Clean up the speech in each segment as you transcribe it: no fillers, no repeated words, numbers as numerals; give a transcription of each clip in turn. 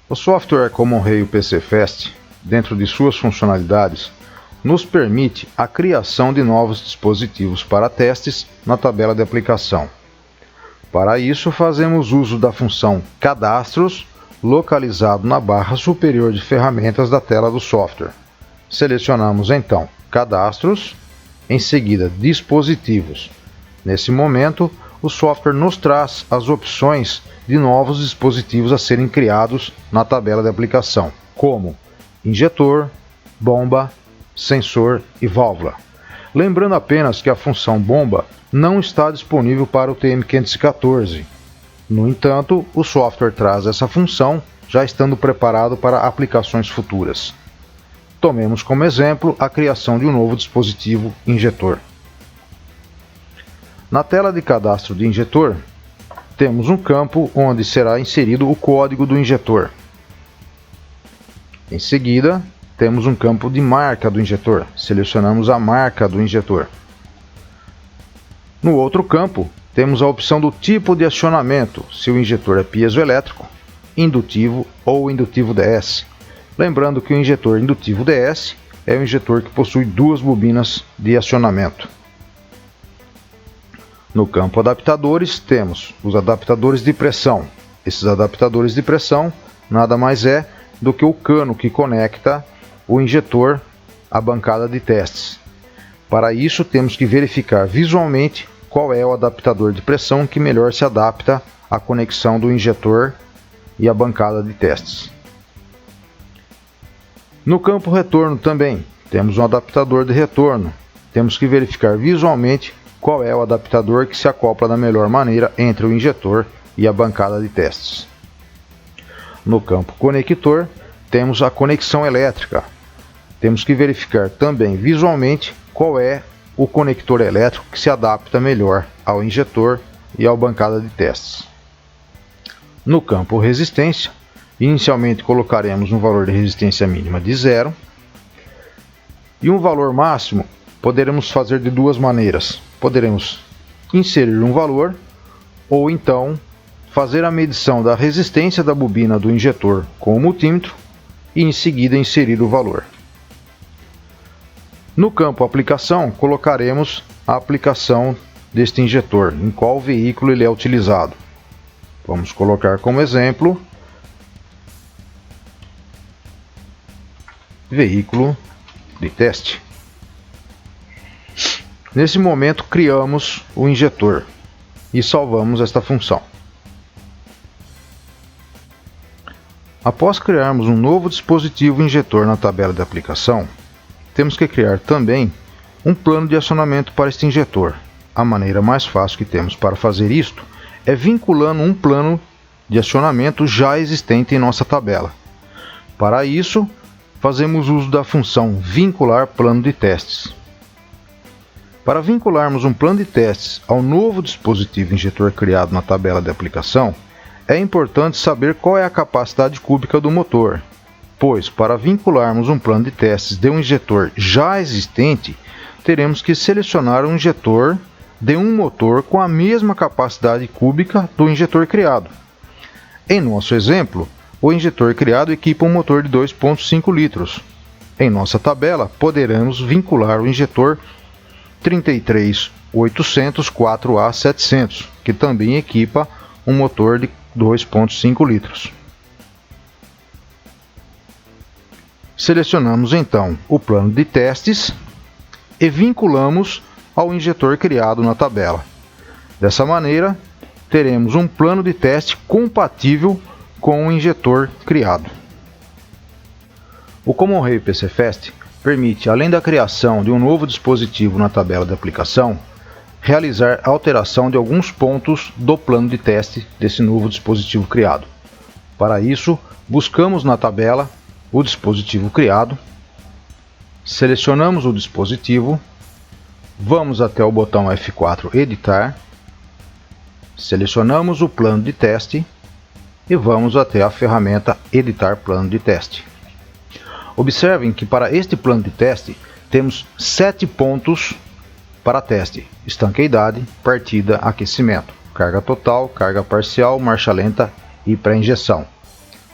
O software Common Rail PC Fast, dentro de suas funcionalidades, nos permite a criação de novos dispositivos para testes na tabela de aplicação. Para isso, fazemos uso da função Cadastros, localizado na barra superior de ferramentas da tela do software. Selecionamos então Cadastros, em seguida Dispositivos. Nesse momento, o software nos traz as opções de novos dispositivos a serem criados na tabela de aplicação, como injetor, bomba, sensor e válvula. Lembrando apenas que a função bomba não está disponível para o TM514. No entanto, o software traz essa função já estando preparado para aplicações futuras. Tomemos como exemplo a criação de um novo dispositivo injetor. Na tela de cadastro de injetor, temos um campo onde será inserido o código do injetor. Em seguida, temos um campo de marca do injetor. Selecionamos a marca do injetor. No outro campo, temos a opção do tipo de acionamento, se o injetor é piezoelétrico, indutivo ou indutivo DS. Lembrando que o injetor indutivo DS é o injetor que possui duas bobinas de acionamento. No campo adaptadores, temos os adaptadores de pressão. Esses adaptadores de pressão nada mais é do que o cano que conecta o injetor à bancada de testes. Para isso, temos que verificar visualmente qual é o adaptador de pressão que melhor se adapta à conexão do injetor e à bancada de testes. No campo retorno também, temos um adaptador de retorno. Temos que verificar visualmente qual é o adaptador que se acopla da melhor maneira entre o injetor e a bancada de testes. No campo conector, temos a conexão elétrica. Temos que verificar também visualmente qual é o conector elétrico que se adapta melhor ao injetor e à bancada de testes. No campo resistência, inicialmente colocaremos um valor de resistência mínima de 0 e um valor máximo poderemos fazer de duas maneiras. Poderemos inserir um valor ou então fazer a medição da resistência da bobina do injetor com o multímetro e em seguida inserir o valor. No campo aplicação, colocaremos a aplicação deste injetor, em qual veículo ele é utilizado. Vamos colocar como exemplo veículo de teste. Nesse momento, criamos o injetor e salvamos esta função. Após criarmos um novo dispositivo injetor na tabela de aplicação, temos que criar também um plano de acionamento para este injetor. A maneira mais fácil que temos para fazer isto é vinculando um plano de acionamento já existente em nossa tabela. Para isso, fazemos uso da função vincular plano de testes. Para vincularmos um plano de testes ao novo dispositivo injetor criado na tabela de aplicação, é importante saber qual é a capacidade cúbica do motor, pois para vincularmos um plano de testes de um injetor já existente, teremos que selecionar um injetor de um motor com a mesma capacidade cúbica do injetor criado. Em nosso exemplo, o injetor criado equipa um motor de 2,5 litros. Em nossa tabela, poderemos vincular o injetor 33800 4A700, que também equipa um motor de 2,5 litros. Selecionamos então o plano de testes e vinculamos ao injetor criado na tabela. Dessa maneira, teremos um plano de teste compatível com o injetor criado. O Common Rail PC Fast permite, além da criação de um novo dispositivo na tabela de aplicação, realizar alteração de alguns pontos do plano de teste desse novo dispositivo criado. Para isso, buscamos na tabela o dispositivo criado, selecionamos o dispositivo, vamos até o botão F4 Editar, selecionamos o plano de teste e vamos até a ferramenta Editar Plano de Teste. Observem que para este plano de teste temos 7 pontos para teste: estanqueidade, partida, aquecimento, carga total, carga parcial, marcha lenta e pré-injeção.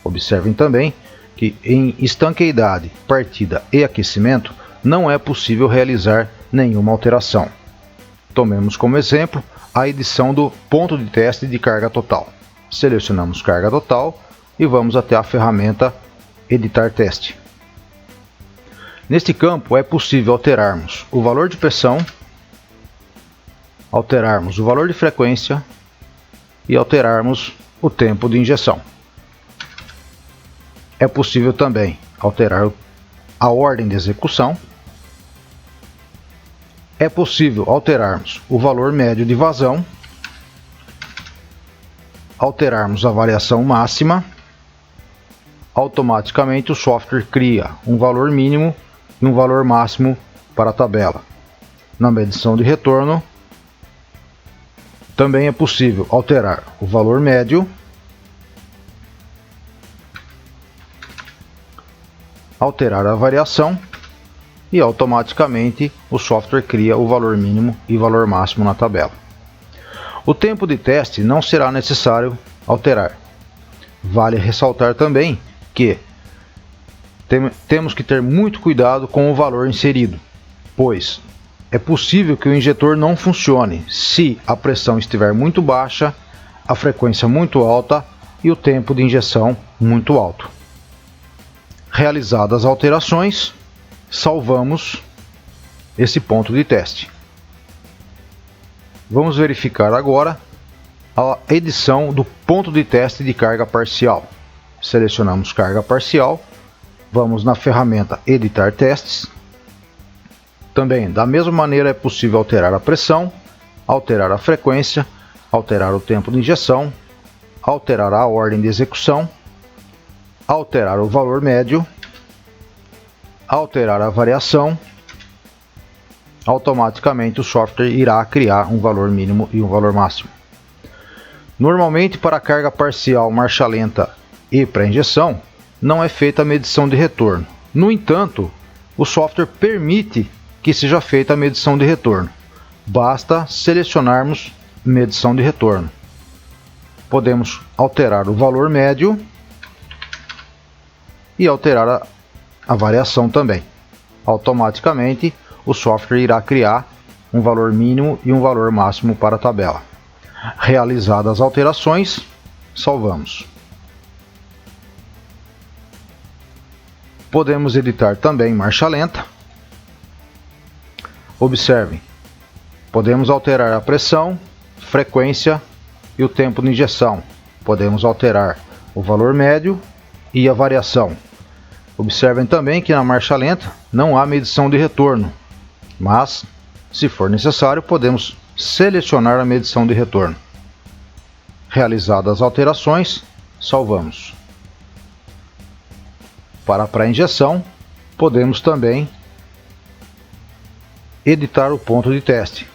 Observem também que em estanqueidade, partida e aquecimento não é possível realizar nenhuma alteração. Tomemos como exemplo a edição do ponto de teste de carga total. Selecionamos carga total e vamos até a ferramenta Editar Teste. Neste campo é possível alterarmos o valor de pressão, alterarmos o valor de frequência e alterarmos o tempo de injeção. É possível também alterar a ordem de execução. É possível alterarmos o valor médio de vazão, alterarmos a variação máxima. Automaticamente o software cria um valor mínimo e um valor máximo para a tabela. Na medição de retorno, também é possível alterar o valor médio, alterar a variação e automaticamente o software cria o valor mínimo e valor máximo na tabela. O tempo de teste não será necessário alterar. Vale ressaltar também que temos que ter muito cuidado com o valor inserido, pois é possível que o injetor não funcione se a pressão estiver muito baixa, a frequência muito alta e o tempo de injeção muito alto. Realizadas as alterações, salvamos esse ponto de teste. Vamos verificar agora a edição do ponto de teste de carga parcial. Selecionamos carga parcial, vamos na ferramenta Editar Testes. Também, da mesma maneira, é possível alterar a pressão, alterar a frequência, alterar o tempo de injeção, alterar a ordem de execução, alterar o valor médio, alterar a variação. Automaticamente o software irá criar um valor mínimo e um valor máximo. Normalmente, para a carga parcial, marcha lenta e pré-injeção, não é feita a medição de retorno. No entanto, o software permite que seja feita a medição de retorno. Basta selecionarmos medição de retorno. Podemos alterar o valor médio e alterar a variação também. Automaticamente o software irá criar um valor mínimo e um valor máximo para a tabela. Realizadas as alterações, salvamos. Podemos editar também marcha lenta. Observem, podemos alterar a pressão, frequência e o tempo de injeção. Podemos alterar o valor médio e a variação. Observem também que na marcha lenta não há medição de retorno, mas, se for necessário, podemos selecionar a medição de retorno. Realizadas as alterações, salvamos. Para a pré-injeção, podemos também editar o ponto de teste.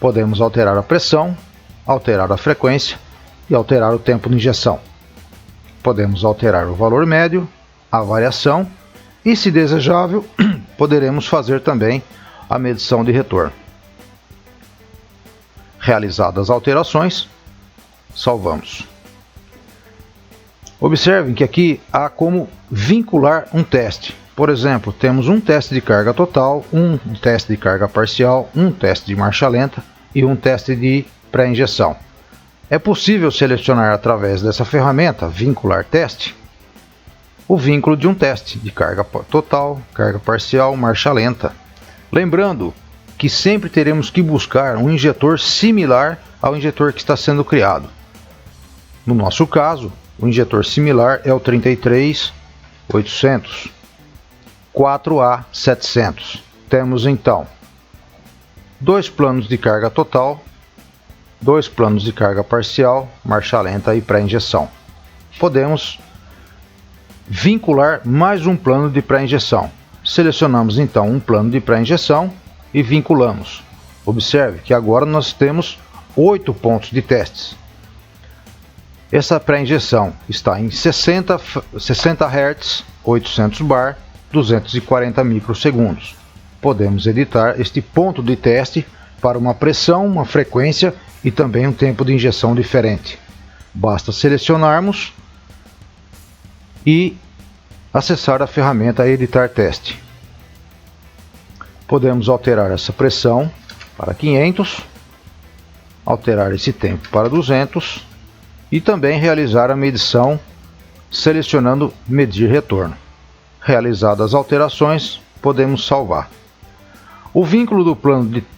Podemos alterar a pressão, alterar a frequência e alterar o tempo de injeção. Podemos alterar o valor médio, a variação e, se desejável, poderemos fazer também a medição de retorno. Realizadas as alterações, salvamos. Observem que aqui há como vincular um teste. Por exemplo, temos um teste de carga total, um teste de carga parcial, um teste de marcha lenta e um teste de pré-injeção. É possível selecionar através dessa ferramenta, vincular teste, o vínculo de um teste de carga total, carga parcial, marcha lenta. Lembrando que sempre teremos que buscar um injetor similar ao injetor que está sendo criado. No nosso caso, o injetor similar é o 33800 4A700. Temos então dois planos de carga total, dois planos de carga parcial, marcha lenta e pré-injeção. Podemos vincular mais um plano de pré-injeção. Selecionamos então um plano de pré-injeção e vinculamos. Observe que agora nós temos 8 pontos de testes. Essa pré-injeção está em 60 Hz, 800 bar, 240 microsegundos. Podemos editar este ponto de teste para uma pressão, uma frequência e também um tempo de injeção diferente. Basta selecionarmos e acessar a ferramenta Editar Teste. Podemos alterar essa pressão para 500, alterar esse tempo para 200 e também realizar a medição selecionando Medir Retorno. Realizadas as alterações, podemos salvar. O vínculo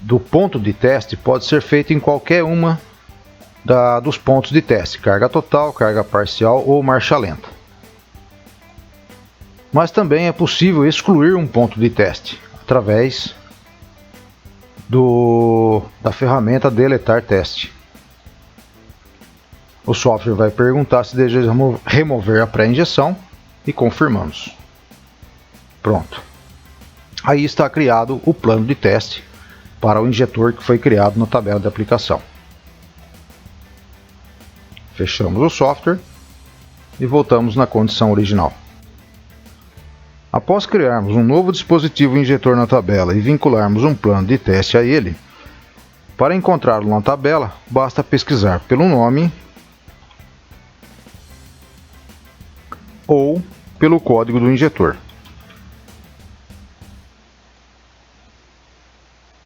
do ponto de teste pode ser feito em qualquer uma dos pontos de teste, carga total, carga parcial ou marcha lenta. Mas também é possível excluir um ponto de teste através da ferramenta Deletar Teste. O software vai perguntar se deseja remover a pré-injeção e confirmamos. Pronto. Aí está criado o plano de teste para o injetor que foi criado na tabela de aplicação. Fechamos o software e voltamos na condição original. Após criarmos um novo dispositivo injetor na tabela e vincularmos um plano de teste a ele, para encontrá-lo na tabela, basta pesquisar pelo nome ou pelo código do injetor.